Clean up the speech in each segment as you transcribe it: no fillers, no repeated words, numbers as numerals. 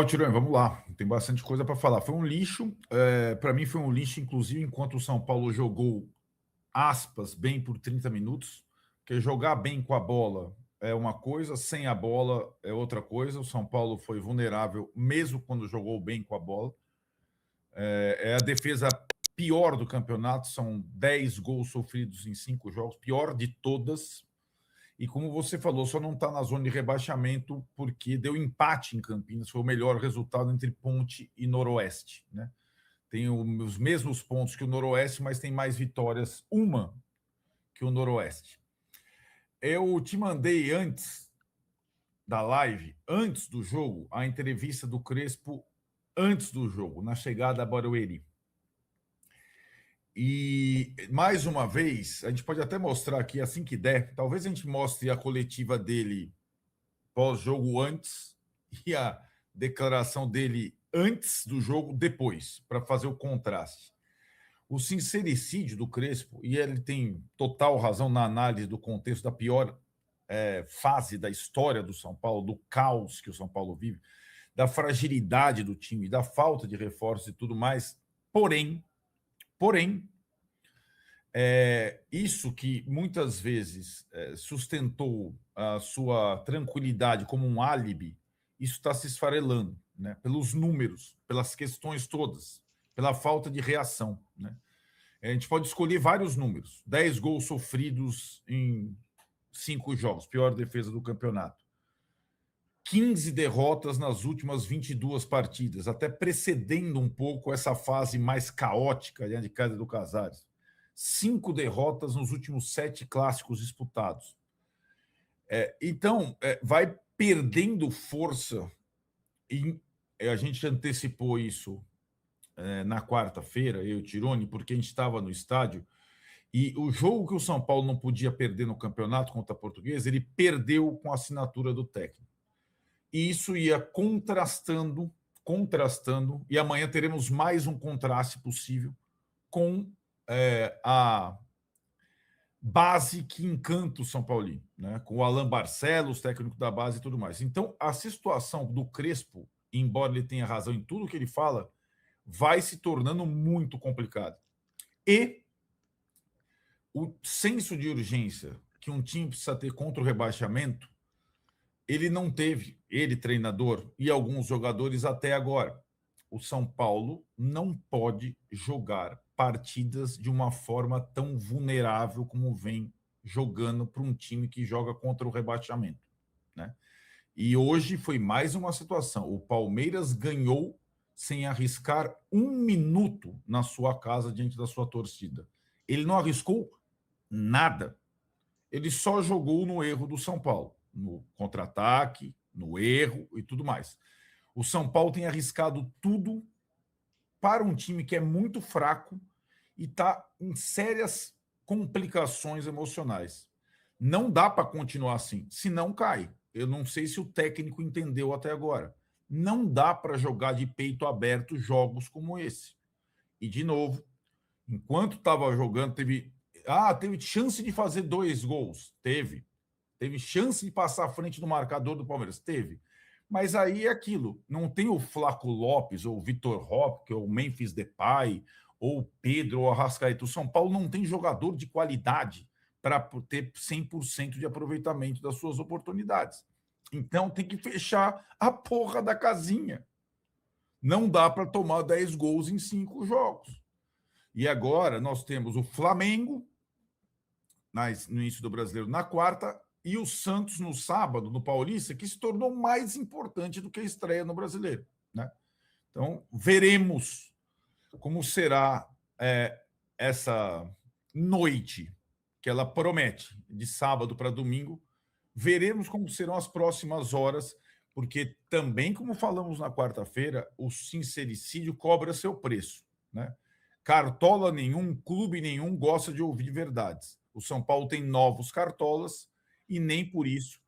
Tironi, vamos lá. Tem bastante coisa para falar. Foi um lixo. Para mim, foi um lixo, inclusive, enquanto o São Paulo jogou, aspas, bem por 30 minutos. Porque jogar bem com a bola é uma coisa, sem a bola é outra coisa. O São Paulo foi vulnerável, mesmo quando jogou bem com a bola. É a defesa pior do campeonato. São 10 gols sofridos em 5 jogos, pior de todas. E como você falou, só não está na zona de rebaixamento porque deu empate em Campinas, foi o melhor resultado entre Ponte e Noroeste, né? Tem os mesmos pontos que o Noroeste, mas tem mais vitórias, uma que o Noroeste. Eu te mandei antes da live, antes do jogo, a entrevista do Crespo antes do jogo, na chegada a Barueri. E, mais uma vez, a gente pode até mostrar aqui assim que der, talvez a gente mostre a coletiva dele pós-jogo antes e a declaração dele antes do jogo depois, para fazer o contraste. O sincericídio do Crespo, e ele tem total razão na análise do contexto da pior fase da história do São Paulo, do caos que o São Paulo vive, da fragilidade do time, da falta de reforços e tudo mais. Porém, isso que muitas vezes sustentou a sua tranquilidade como um álibi, isso está se esfarelando, né? Pelos números, pelas questões todas, pela falta de reação, né? A gente pode escolher vários números. 10 gols sofridos em 5 jogos, pior defesa do campeonato. 15 derrotas nas últimas 22 partidas, até precedendo um pouco essa fase mais caótica de Casa do Casares. 5 derrotas nos últimos 7 clássicos disputados. Então, vai perdendo força, e a gente antecipou isso na quarta-feira, eu e o Tironi, porque a gente estava no estádio, e o jogo que o São Paulo não podia perder no campeonato contra a Portuguesa, ele perdeu com a assinatura do técnico. E isso ia contrastando, e amanhã teremos mais um contraste possível com a base que encanta o São Paulino, né? Com o Alan Barcelos, técnico da base e tudo mais. Então, a situação do Crespo, embora ele tenha razão em tudo que ele fala, vai se tornando muito complicada. E o senso de urgência que um time precisa ter contra o rebaixamento, ele não teve, ele, treinador, e alguns jogadores até agora. O São Paulo não pode jogar partidas de uma forma tão vulnerável como vem jogando para um time que joga contra o rebaixamento, né? E hoje foi mais uma situação. O Palmeiras ganhou sem arriscar um minuto na sua casa diante da sua torcida. Ele não arriscou nada. Ele só jogou no erro do São Paulo, no contra-ataque, no erro e tudo mais. O São Paulo tem arriscado tudo para um time que é muito fraco e está em sérias complicações emocionais. Não dá para continuar assim, senão cai. Eu não sei se o técnico entendeu até agora. Não dá para jogar de peito aberto jogos como esse. E, de novo, enquanto estava jogando, teve chance de fazer 2 gols. Teve chance de passar à frente do marcador do Palmeiras. Teve. Mas aí é aquilo. Não tem o Flaco Lopes, ou o Vitor Roque, ou o Memphis Depay, ou o Pedro, ou o Arrascaeta. O São Paulo não tem jogador de qualidade para ter 100% de aproveitamento das suas oportunidades. Então tem que fechar a porra da casinha. Não dá para tomar 10 gols em 5 jogos. E agora nós temos o Flamengo no início do Brasileiro na quarta e o Santos no sábado, no Paulista, que se tornou mais importante do que a estreia no Brasileiro, né? Então, veremos como será essa noite que ela promete, de sábado para domingo. Veremos como serão as próximas horas, porque também, como falamos na quarta-feira, o sincericídio cobra seu preço, né? Cartola nenhum, clube nenhum gosta de ouvir verdades. O São Paulo tem novos cartolas e nem por isso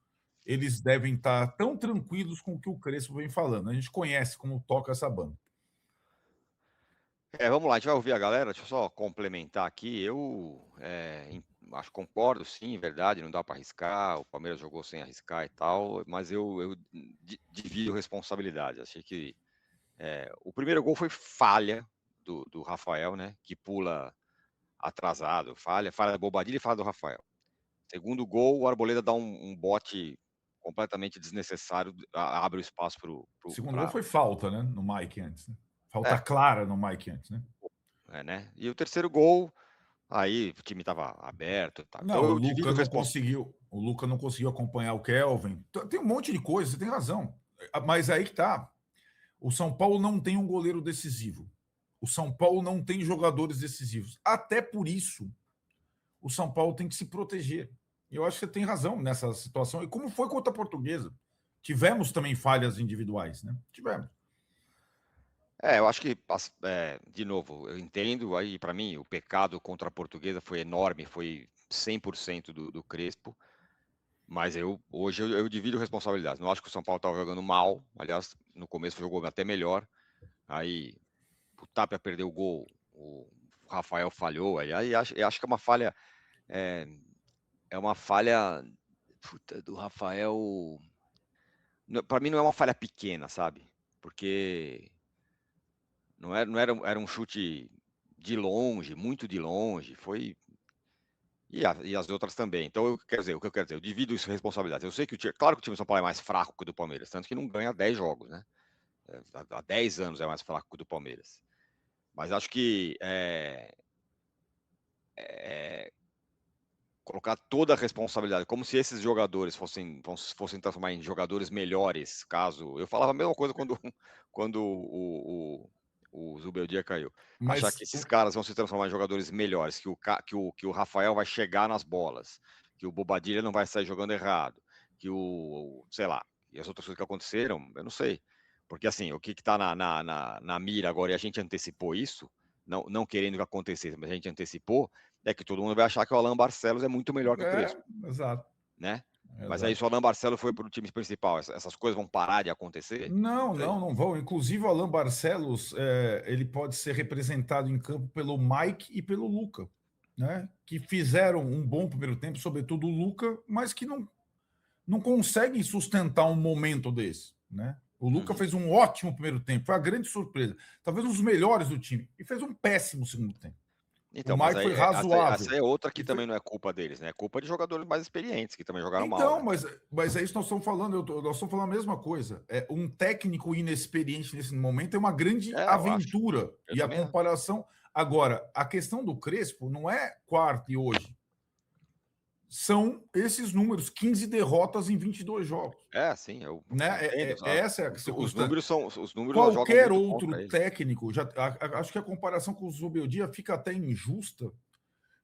eles devem estar tão tranquilos com o que o Crespo vem falando. A gente conhece como toca essa banda. Vamos lá, a gente vai ouvir a galera. Deixa eu só complementar aqui. acho, concordo, sim, verdade, não dá para arriscar, o Palmeiras jogou sem arriscar e tal, mas eu divido responsabilidade. Achei que o primeiro gol foi falha do Rafael, né? Que pula atrasado, falha da Bobadilha e falha do Rafael. Segundo gol, o Arboleda dá um bote completamente desnecessário, abre o espaço O segundo gol foi falta, né? No Mike antes. Né? Falta é, clara no Mike antes, né? né? E o terceiro gol, aí o time estava aberto, tá? Então Não, eu divido responsabilidade. O Luca não conseguiu acompanhar o Kelvin. Tem um monte de coisa, você tem razão. Mas aí que tá. O São Paulo não tem um goleiro decisivo. O São Paulo não tem jogadores decisivos. Até por isso, o São Paulo tem que se proteger. Eu acho que você tem razão nessa situação. E como foi contra a Portuguesa? Tivemos também falhas individuais, né? Tivemos. Eu acho que, de novo, eu entendo, aí para mim o pecado contra a Portuguesa foi enorme, foi 100% do Crespo, mas hoje eu divido responsabilidades. Não acho que o São Paulo estava jogando mal, aliás, no começo jogou até melhor, aí o Tapia perdeu o gol, o Rafael falhou, aí eu acho que é, é uma falha, puta, do Rafael, para mim não é uma falha pequena, sabe? Porque não era um chute de longe, muito de longe, foi. E as outras também. Então, o que eu quero dizer, eu divido isso responsabilidade. Eu sei que claro que o time do São Paulo é mais fraco que o do Palmeiras, tanto que não ganha 10 jogos, né? Há 10 anos é mais fraco que o do Palmeiras. Mas acho que colocar toda a responsabilidade, como se esses jogadores fossem transformar em jogadores melhores, caso. Eu falava a mesma coisa quando o Zubeldia caiu. Achar que Mas esses caras vão se transformar em jogadores melhores, que o Rafael vai chegar nas bolas, que o Bobadilha não vai sair jogando errado, sei lá, e as outras coisas que aconteceram, eu não sei. Porque assim, o que está na mira agora, e a gente antecipou isso, não querendo que acontecesse, mas a gente antecipou, é que todo mundo vai achar que o Alan Barcelos é muito melhor que o Crespo, exato. né? Mas aí, Exato. se o Alan Barcelos foi para o time principal, essas coisas vão parar de acontecer? Não, Não sei. não, não vão. Inclusive, o Alan Barcelos, ele pode ser representado em campo pelo Mike e pelo Luca, né? Que fizeram um bom primeiro tempo, sobretudo o Luca, mas que não conseguem sustentar um momento desse, né? O Luca Uhum. fez um ótimo primeiro tempo, foi a grande surpresa, talvez um dos melhores do time, e fez um péssimo segundo tempo. O Então, mas Mike aí foi essa razoável. é outra que E também foi... não é culpa deles, né? É culpa de jogadores mais experientes que também jogaram mal, Então, né? mas é isso que nós estamos falando, nós estamos falando a mesma coisa. Um técnico inexperiente nesse momento é uma grande Eu acho. aventura. Eu E a também acho. comparação. Agora, a questão do Crespo não é quarto e hoje. São esses números, 15 derrotas em 22 jogos. Sim, eu Né? entendo. Essa é a Os circunstância. números jogam Qualquer muito outro contra eles. técnico, acho que a comparação com o Zubeldia fica até injusta,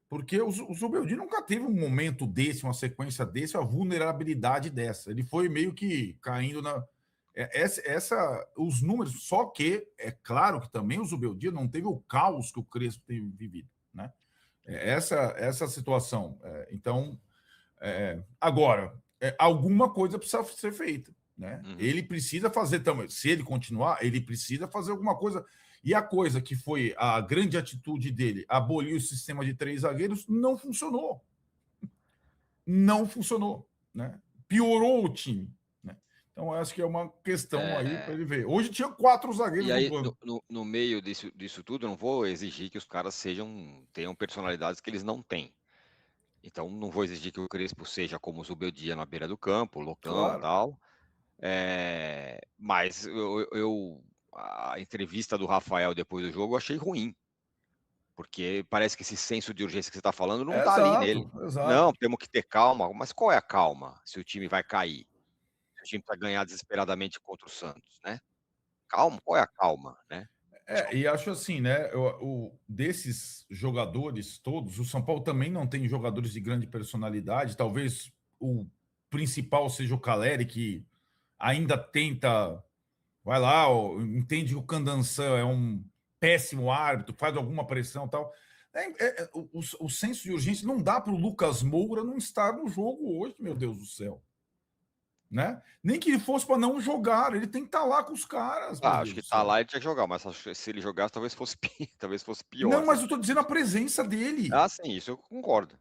porque o Zubeldia nunca teve um momento desse, uma sequência desse, uma vulnerabilidade dessa. Ele foi meio que caindo na. Os números, só que é claro que também o Zubeldia não teve o caos que o Crespo teve vivido. Né? Essa situação. Então, agora, alguma coisa precisa ser feita. Né? Uhum. Ele precisa fazer também. Se ele continuar, ele precisa fazer alguma coisa. E a coisa que foi a grande atitude dele, abolir o sistema de 3 zagueiros, não funcionou. Não funcionou. Né? Piorou o time. Né? Então, acho que é uma questão aí para É, ele ver. Hoje tinha 4 e zagueiros no aí, no, banco. no, no meio disso tudo, eu não vou exigir que os caras tenham personalidades que eles não têm. Então, não vou exigir que o Crespo seja como o Zubeldia na beira do campo, loucão, Claro. tal. Mas a entrevista do Rafael depois do jogo eu achei ruim, porque parece que esse senso de urgência que você está falando não está ali nele. Exato, exato. Não, temos que ter calma. Mas qual é a calma se o time vai cair? Se o time precisa ganhar desesperadamente contra o Santos, né? Calma, qual é a calma, né? E acho assim, né? Desses jogadores todos, o São Paulo também não tem jogadores de grande personalidade. Talvez o principal seja o Caleri, que ainda tenta, vai lá, entende que o Candançan é um péssimo árbitro, faz alguma pressão e tal. O senso de urgência não dá para o Lucas Moura não estar no jogo hoje, meu Deus do céu. Né? Nem que ele fosse para não jogar, ele tem que estar lá com os caras, meu Acho Deus que do tá céu. lá e tinha que jogar, mas acho que se ele jogasse, talvez fosse pior Não, essa mas eu estou dizendo a situação. presença dele. Sim, isso eu concordo.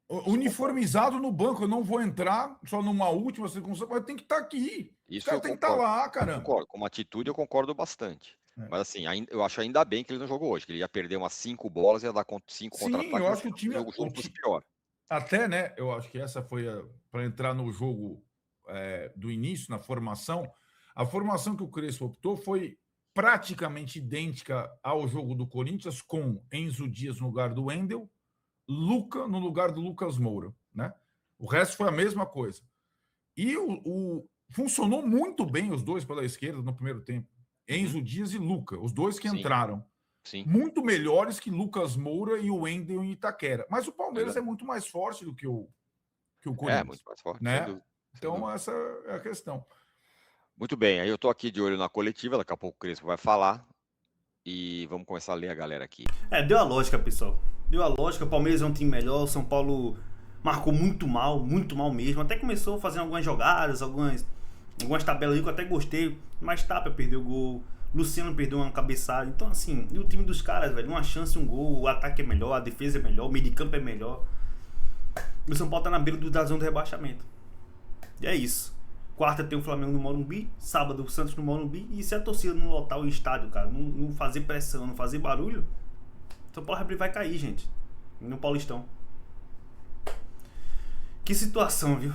uniformizado no banco. Eu não vou entrar só numa última circunstância, mas tem que estar aqui. Os caras têm que estar lá, caramba. Concordo. Como atitude, eu concordo bastante. Mas assim, eu acho ainda bem que ele não jogou hoje, que ele ia perder umas 5 bolas e ia dar 5 contra-ataques. Sim, eu acho que o time... fosse pior. Até, né? Eu acho que essa foi para entrar no jogo do início, na formação. A formação que o Crespo optou foi praticamente idêntica ao jogo do Corinthians, com Enzo Dias no lugar do Wendel, Luca no lugar do Lucas Moura, né? O resto foi a mesma coisa. E funcionou muito bem os dois pela esquerda no primeiro tempo. Enzo Dias e Luca, os dois que entraram. Sim. Muito melhores que Lucas Moura e o Wendel em Itaquera. Mas o Palmeiras é muito mais forte do que o Corinthians. Muito mais forte, né? Então, essa é a questão. Muito bem, aí eu tô aqui de olho na coletiva, daqui a pouco o Crespo vai falar. E vamos começar a ler a galera aqui. Deu a lógica, pessoal. Deu a lógica, o Palmeiras é um time melhor, o São Paulo marcou muito mal mesmo. Até começou fazendo algumas jogadas, algumas tabelas aí que eu até gostei, mas Tapia perdeu o gol, Luciano perdeu uma cabeçada. Então, assim, e o time dos caras, velho, uma chance, um gol, o ataque é melhor, a defesa é melhor, o meio de campo é melhor. E o São Paulo tá na beira da zona do rebaixamento. E é isso. Quarta tem o Flamengo no Morumbi, sábado o Santos no Morumbi, e se a torcida não lotar o estádio, cara, não fazer pressão, não fazer barulho, o São Paulo vai cair, gente, no Paulistão. Que situação, viu?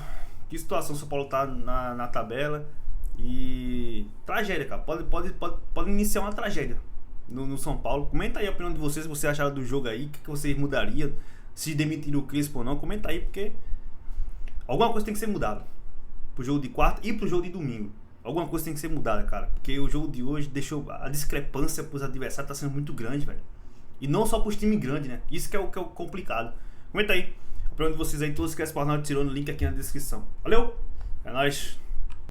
Que situação o São Paulo tá na tabela. E tragédia, cara, pode iniciar uma tragédia no São Paulo. Comenta aí a opinião de vocês, se você acharam do jogo aí, o que vocês mudariam, se demitiram o Crespo ou não, comenta aí, porque alguma coisa tem que ser mudada pro jogo de quarta e pro jogo de domingo. Alguma coisa tem que ser mudada, cara, porque o jogo de hoje deixou a discrepância pros adversários, tá sendo muito grande, velho. E não só pros times grandes, né? Isso que é o complicado. Comenta aí a opinião de vocês aí, todos que querem se tornar, tirando o link aqui na descrição. Valeu, é nóis.